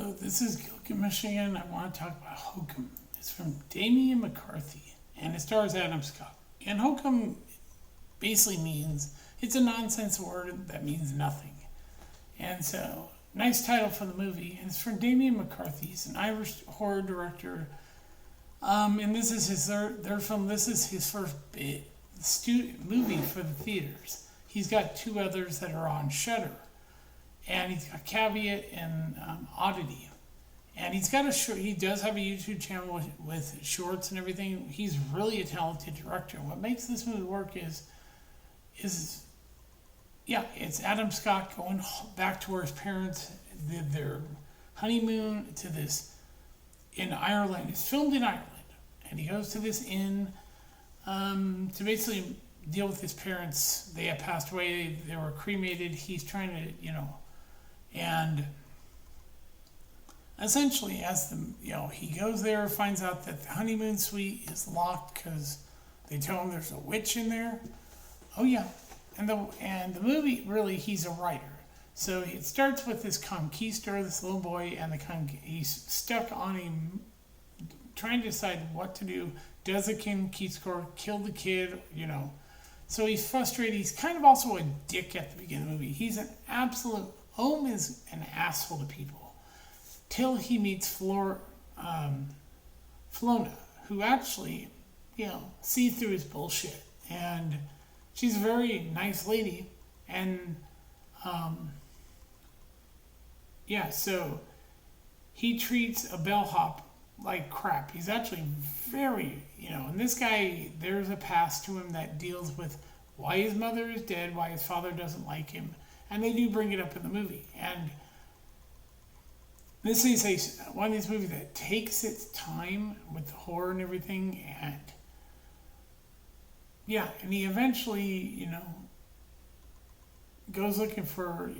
So this is Gilligan, Michigan. I want to talk about HOKUM. It's from Damian McCarthy, and it stars Adam Scott. And HOKUM basically means, it's a nonsense word that means nothing. And so, nice title for the movie. And it's from Damian McCarthy. He's an Irish horror director. And this is his third film. This is his first movie for the theaters. He's got two others that are on Shudder. And he's got Caveat and Oddity. And he's got he does have a YouTube channel with shorts and everything. He's really a talented director. What makes this movie work is it's Adam Scott going back to where his parents did their honeymoon to this in Ireland. It's filmed in Ireland. And he goes to this inn to basically deal with his parents. They had passed away. They were cremated. He's trying to, and essentially, as he goes there, finds out that the honeymoon suite is locked because they tell him there's a witch in there. Oh yeah, and the movie, really, he's a writer. So it starts with this conquistador, this little boy, and he's stuck on him, trying to decide what to do. Does the conquistador kill the kid? So he's frustrated. He's kind of also a dick at the beginning of the movie. He's an absolute is an asshole to people till he meets Flona, who actually, sees through his bullshit. And she's a very nice lady. And, so he treats a bellhop like crap. He's actually very, and this guy, there's a past to him that deals with why his mother is dead, why his father doesn't like him. And they do bring it up in the movie. And this is one of these movies that takes its time with the horror and everything. And he eventually, goes looking for,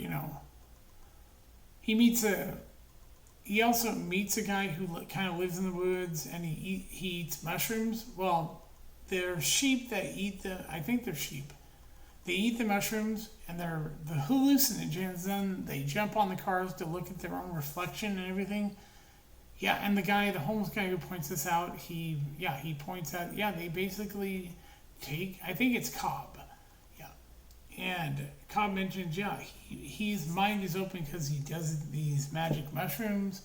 he also meets a guy who kind of lives in the woods, and he eats mushrooms. Well, they're sheep that eat I think they're sheep. They eat the mushrooms, and they're the hallucinogens. Then they jump on the cars to look at their own reflection and everything. Yeah, and the homeless guy who points this out, he points out, they basically take, I think it's Cobb. Yeah. And Cobb mentions, his mind is open because he does these magic mushrooms.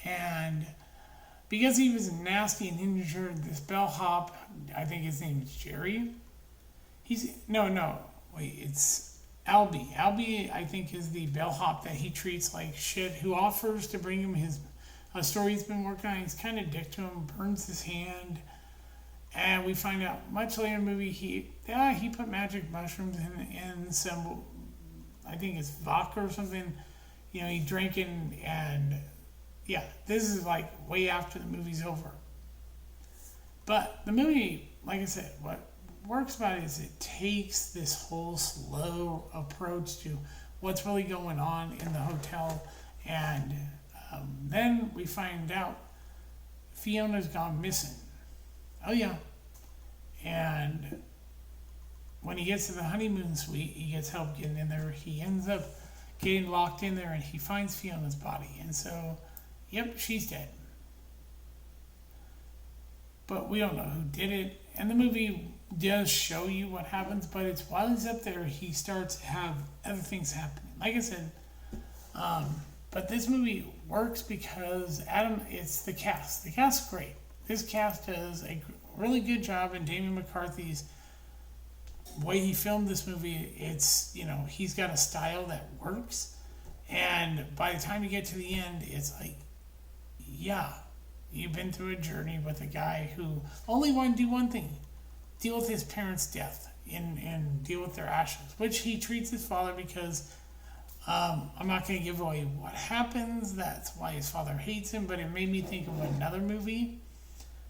And because he was nasty and injured, this bellhop, I think his name is Jerry. It's Albie. Albie, I think, is the bellhop that he treats like shit, who offers to bring him a story he's been working on. He's kind of dick to him, burns his hand, and we find out much later in the movie he put magic mushrooms in some, I think it's vodka or something. He drank it, and this is like way after the movie's over. But the movie, like I said, what works about it is it takes this whole slow approach to what's really going on in the hotel, and then we find out Fiona's gone missing. Oh yeah. And when he gets to the honeymoon suite, he gets help getting in there. He ends up getting locked in there, and he finds Fiona's body. And so, she's dead. But we don't know who did it. And the movie does show you what happens, but it's while he's up there, he starts to have other things happening. Like I said, but this movie works because it's the cast. The cast's great. This cast does a really good job, and Damian McCarthy's way he filmed this movie, it's, he's got a style that works. And by the time you get to the end, it's like, you've been through a journey with a guy who only wanted to do one thing: deal with his parents' death and deal with their ashes, which he treats his father because I'm not going to give away what happens. That's why his father hates him, but it made me think of another movie.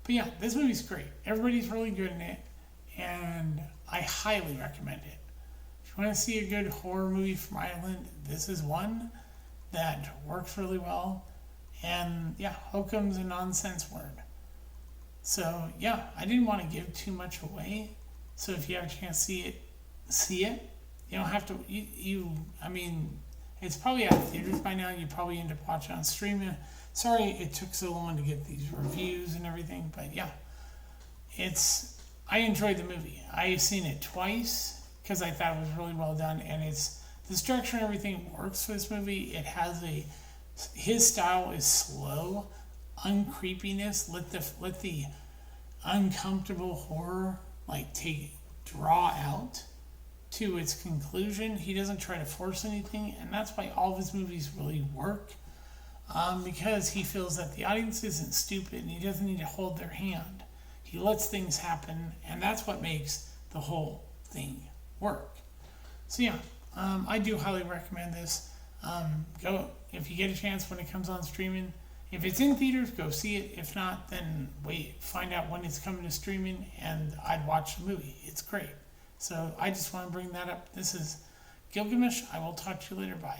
But this movie's great. Everybody's really good in it, and I highly recommend it. If you want to see a good horror movie from Ireland, this is one that works really well. And Hokum's a nonsense word. So I didn't want to give too much away. So if you have a chance to see it. You don't have to. It's probably out of theaters by now. You probably end up watching on streaming. Sorry it took so long to get these reviews and everything, but yeah, I enjoyed the movie. I seen it twice because I thought it was really well done, and the structure and everything works for this movie. His style is slow, uncreepiness. Let the uncomfortable horror draw out to its conclusion. He doesn't try to force anything, and that's why all of his movies really work. Because he feels that the audience isn't stupid and he doesn't need to hold their hand. He lets things happen, and that's what makes the whole thing work. So yeah, I do highly recommend this. Go if you get a chance when it comes on streaming. If it's in theaters, go see it. If not, then find out when it's coming to streaming, and I'd watch the movie. It's great. So I just want to bring that up. This is Gilgamesh. I will talk to you later. Bye.